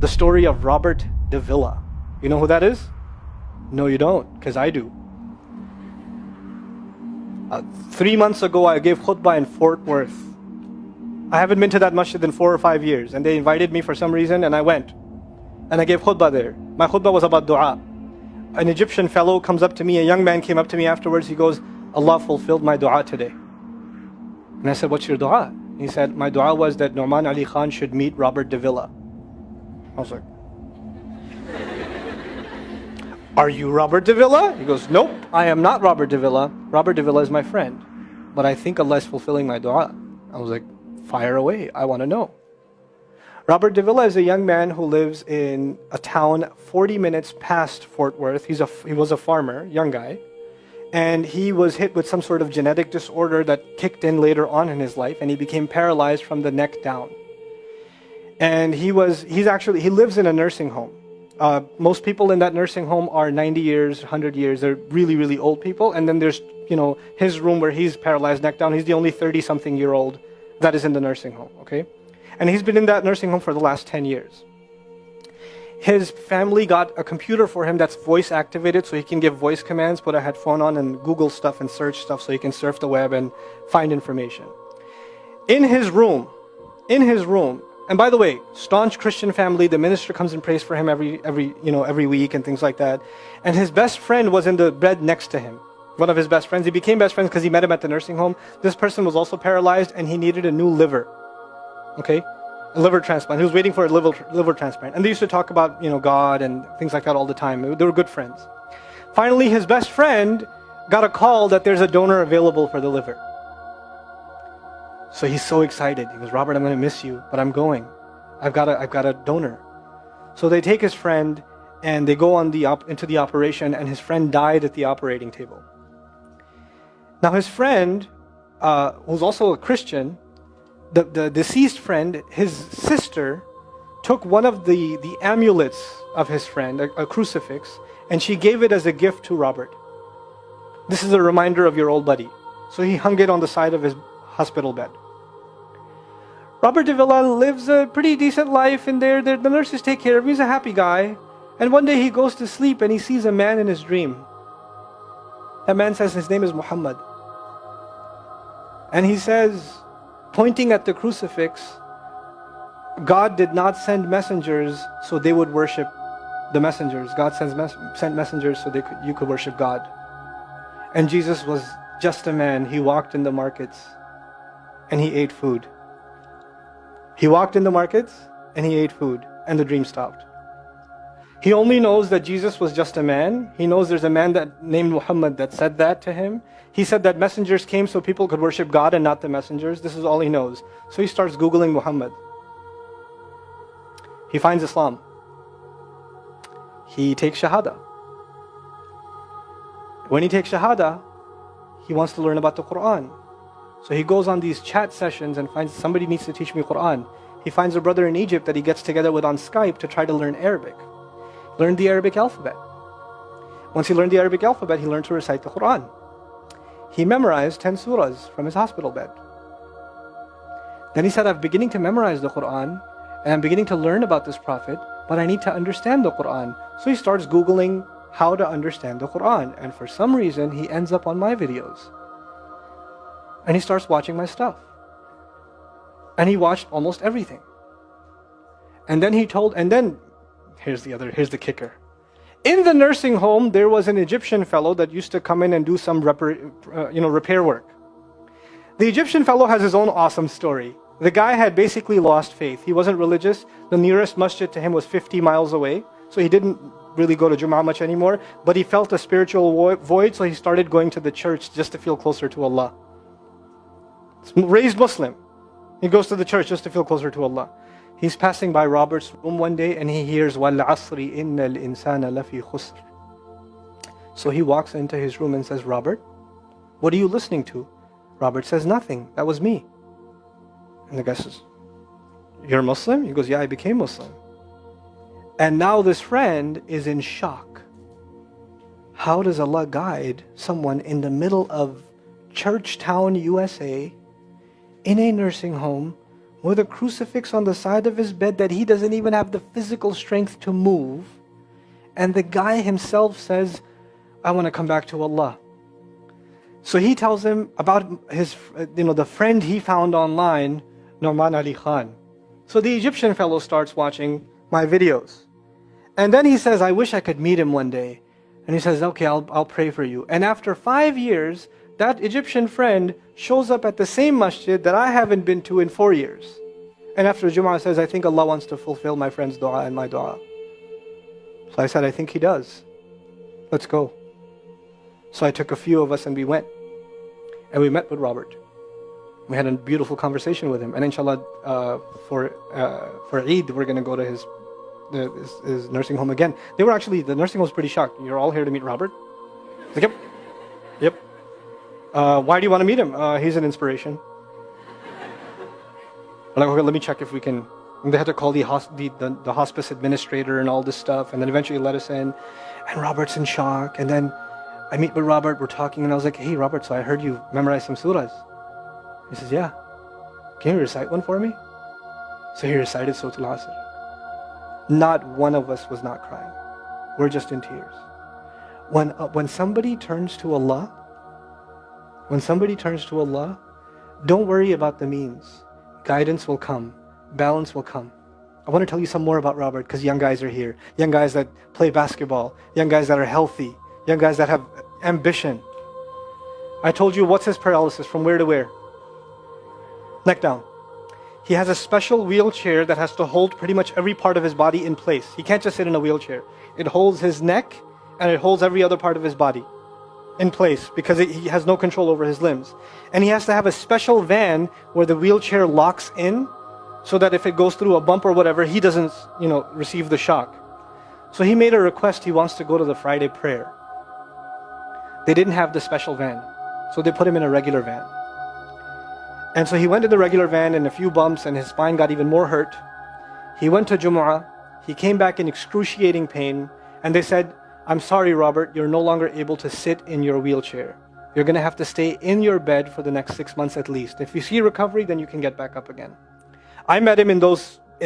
The story of Robert DAVILLA. You know who that is? No, you don't, because I do. 3 months ago, I gave khutbah in Fort Worth. I haven't been to that masjid in 4 or 5 years, and they invited me for some reason, and I went. And I gave khutbah there. My khutbah was about dua. An Egyptian fellow comes up to me, a young man came up to me afterwards, he goes, Allah fulfilled my dua today. And I said, what's your dua? He said, my dua was that Nouman Ali Khan should meet Robert DAVILLA. I was like, are you Robert DAVILLA? He goes, nope, I am not Robert DAVILLA. Robert DAVILLA is my friend. But I think Allah is fulfilling my dua. I was like, fire away, I want to know. Robert DAVILLA is a young man who lives in a town 40 minutes past Fort Worth. He was a farmer, young guy. And he was hit with some sort of genetic disorder that kicked in later on in his life, and he became paralyzed from the neck down. And he lives in a nursing home. Most people in that nursing home are 90 years, 100 years. They're really, really old people. And then there's, his room where he's paralyzed neck down. He's the only 30-something-year-old that is in the nursing home, okay? And he's been in that nursing home for the last 10 years. His family got a computer for him that's voice activated, so he can give voice commands, put a headphone on and Google stuff and search stuff so he can surf the web and find information. In his room, and by the way, staunch Christian family, the minister comes and prays for him every week and things like that. And his best friend was in the bed next to him. One of his best friends. He became best friends because he met him at the nursing home. This person was also paralyzed and he needed a new liver. Okay? A liver transplant. He was waiting for a liver transplant. And they used to talk about, God and things like that all the time. They were good friends. Finally, his best friend got a call that there's a donor available for the liver. So he's so excited. He goes, Robert, I'm going to miss you, but I'm going. I've got a donor. So they take his friend and they go into the operation, and his friend died at the operating table. Now his friend, who's also a Christian, the deceased friend, his sister, took one of the amulets of his friend, a crucifix, and she gave it as a gift to Robert. This is a reminder of your old buddy. So he hung it on the side of his hospital bed. Robert DAVILLA lives a pretty decent life in there. The nurses take care of him. He's a happy guy. And one day he goes to sleep and he sees a man in his dream. That man says his name is Muhammad. And he says, pointing at the crucifix, God did not send messengers so they would worship the messengers. God sent messengers so you could worship God. And Jesus was just a man. He walked in the markets and he ate food. He walked in the markets and he ate food, and the dream stopped. He only knows that Jesus was just a man. He knows there's a man named Muhammad that said that to him. He said that messengers came so people could worship God and not the messengers. This is all he knows. So he starts Googling Muhammad. He finds Islam. He takes Shahada. When he takes Shahada, he wants to learn about the Quran. So he goes on these chat sessions and finds somebody needs to teach me Quran. He finds a brother in Egypt that he gets together with on Skype to try to learn Arabic. Learn the Arabic alphabet. Once he learned the Arabic alphabet, he learned to recite the Quran. He memorized 10 surahs from his hospital bed. Then he said, I'm beginning to memorize the Quran and I'm beginning to learn about this prophet, but I need to understand the Quran. So he starts Googling how to understand the Quran. And for some reason, he ends up on my videos. And he starts watching my stuff. And he watched almost everything. And then here's the kicker. In the nursing home, there was an Egyptian fellow that used to come in and do some repair work. The Egyptian fellow has his own awesome story. The guy had basically lost faith. He wasn't religious. The nearest masjid to him was 50 miles away. So he didn't really go to Jum'ah much anymore. But he felt a spiritual void, so he started going to the church just to feel closer to Allah. Raised Muslim. He goes to the church just to feel closer to Allah. He's passing by Robert's room one day and he hears وَالْعَصْرِ إِنَّ الْإِنسَانَ لَفِي خُسْرٍ. So he walks into his room and says, Robert, what are you listening to? Robert says, nothing. That was me. And the guy says, you're Muslim? He goes, yeah, I became Muslim. And now this friend is in shock. How does Allah guide someone in the middle of Churchtown, USA, in a nursing home, with a crucifix on the side of his bed that he doesn't even have the physical strength to move. And the guy himself says, I want to come back to Allah. So he tells him about his, the friend he found online, Nouman Ali Khan. So the Egyptian fellow starts watching my videos. And then he says, I wish I could meet him one day. And he says, okay, I'll pray for you. And after 5 years, that Egyptian friend shows up at the same masjid that I haven't been to in 4 years. And after Jum'ah says, I think Allah wants to fulfill my friend's dua and my dua. So I said, I think He does. Let's go. So I took a few of us and we went. And we met with Robert. We had a beautiful conversation with him. And inshallah, for Eid, we're going to go to his nursing home again. They were actually, the nursing home was pretty shocked. You're all here to meet Robert? Like, yep. Why do you want to meet him? He's an inspiration. I'm like, okay, let me check if we can. And they had to call the hospice administrator and all this stuff, and then eventually let us in. And Robert's in shock. And then I meet with Robert, we're talking, and I was like, hey Robert, so I heard you memorize some surahs. He says, yeah. Can you recite one for me? So he recited Surah Al-Asr. Not one of us was not crying. We're just in tears. When somebody turns to Allah, don't worry about the means. Guidance will come. Balance will come. I want to tell you some more about Robert because young guys are here. Young guys that play basketball. Young guys that are healthy. Young guys that have ambition. I told you what's his paralysis, from where to where? Neck down. He has a special wheelchair that has to hold pretty much every part of his body in place. He can't just sit in a wheelchair. It holds his neck and it holds every other part of his body in place because he has no control over his limbs. And he has to have a special van where the wheelchair locks in so that if it goes through a bump or whatever, he doesn't, receive the shock. So he made a request. He wants to go to the Friday prayer. They didn't have the special van, so they put him in a regular van. And so he went in the regular van and a few bumps and his spine got even more hurt. He went to Jumu'ah. He came back in excruciating pain. And they said, I'm sorry, Robert, you're no longer able to sit in your wheelchair. You're going to have to stay in your bed for the next 6 months at least. If you see recovery, then you can get back up again. I met him in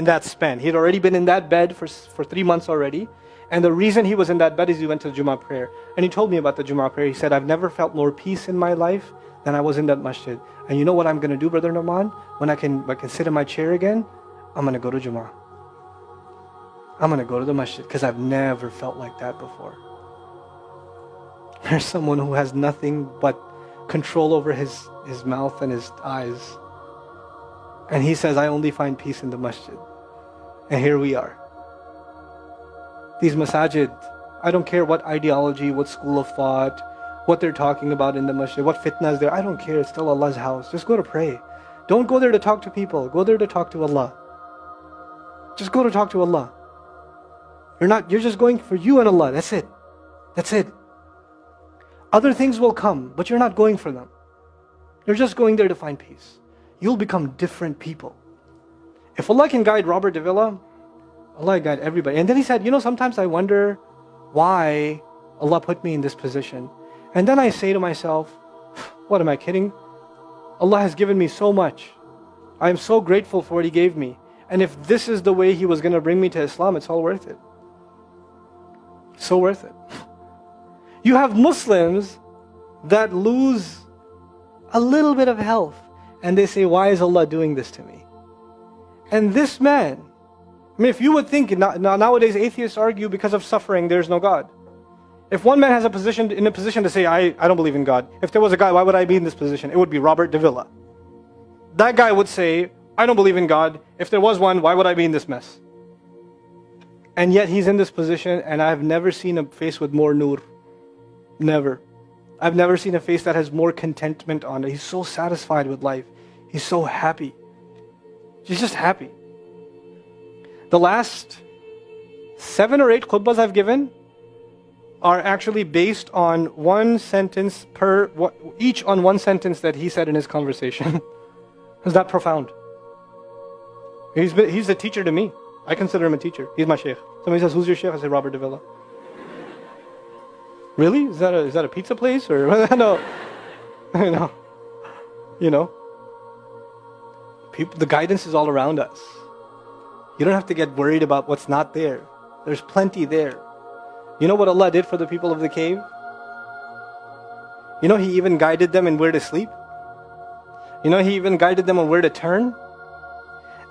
that span. He had already been in that bed for 3 months already. And the reason he was in that bed is he went to the Jummah prayer. And he told me about the Jummah prayer. He said, I've never felt more peace in my life than I was in that masjid. And you know what I'm going to do, Brother Nouman? When I can sit in my chair again, I'm going to go to Jummah. I'm going to go to the masjid because I've never felt like that before. There's someone who has nothing but control over his mouth and his eyes. And he says, I only find peace in the masjid. And here we are. These masajid, I don't care what ideology, what school of thought, what they're talking about in the masjid, what fitna is there. I don't care. It's still Allah's house. Just go to pray. Don't go there to talk to people. Go there to talk to Allah. Just go to talk to Allah. You're just going for you and Allah. That's it. That's it. Other things will come, but you're not going for them. You're just going there to find peace. You'll become different people. If Allah can guide Robert DAVILLA, Allah guide everybody. And then he said, sometimes I wonder why Allah put me in this position. And then I say to myself, what, am I kidding? Allah has given me so much. I am so grateful for what He gave me. And if this is the way He was going to bring me to Islam, it's all worth it. So worth it. You have Muslims that lose a little bit of health and they say, why is Allah doing this to me? And this man, if you would think, nowadays atheists argue because of suffering, there's no God. If one man has in a position to say, I don't believe in God. If there was a guy, why would I be in this position? It would be Robert DAVILLA. That guy would say, I don't believe in God. If there was one, why would I be in this mess? And yet he's in this position, and I've never seen a face with more nur. Never. I've never seen a face that has more contentment on it. He's so satisfied with life. He's so happy. He's just happy. The last 7 or 8 khutbahs I've given are actually based on one sentence each on one sentence that he said in his conversation. Is that profound? He's a teacher to me. I consider him a teacher. He's my sheikh. Somebody says, who's your sheikh? I say, Robert DAVILLA. Really? Is that a pizza place? Or no. The guidance is all around us. You don't have to get worried about what's not there. There's plenty there. You know what Allah did for the people of the cave? You know He even guided them in where to sleep. You know He even guided them on where to turn.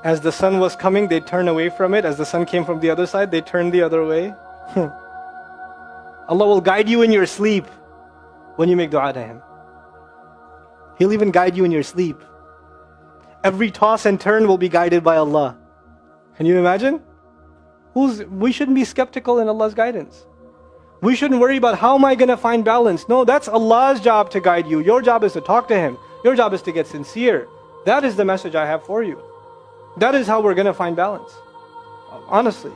As the sun was coming, they'd turn away from it. As the sun came from the other side, they'd turn the other way. Allah will guide you in your sleep when you make dua to Him. He'll even guide you in your sleep. Every toss and turn will be guided by Allah. Can you imagine? We shouldn't be skeptical in Allah's guidance. We shouldn't worry about how am I going to find balance. No, that's Allah's job to guide you. Your job is to talk to Him. Your job is to get sincere. That is the message I have for you. That is how we're going to find balance. Honestly.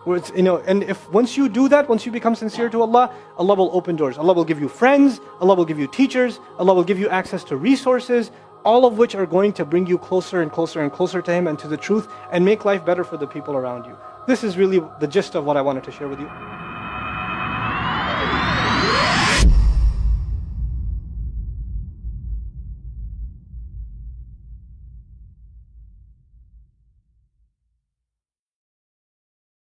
And if once you do that, once you become sincere to Allah, Allah will open doors. Allah will give you friends. Allah will give you teachers. Allah will give you access to resources, all of which are going to bring you closer and closer and closer to Him and to the truth and make life better for the people around you. This is really the gist of what I wanted to share with you.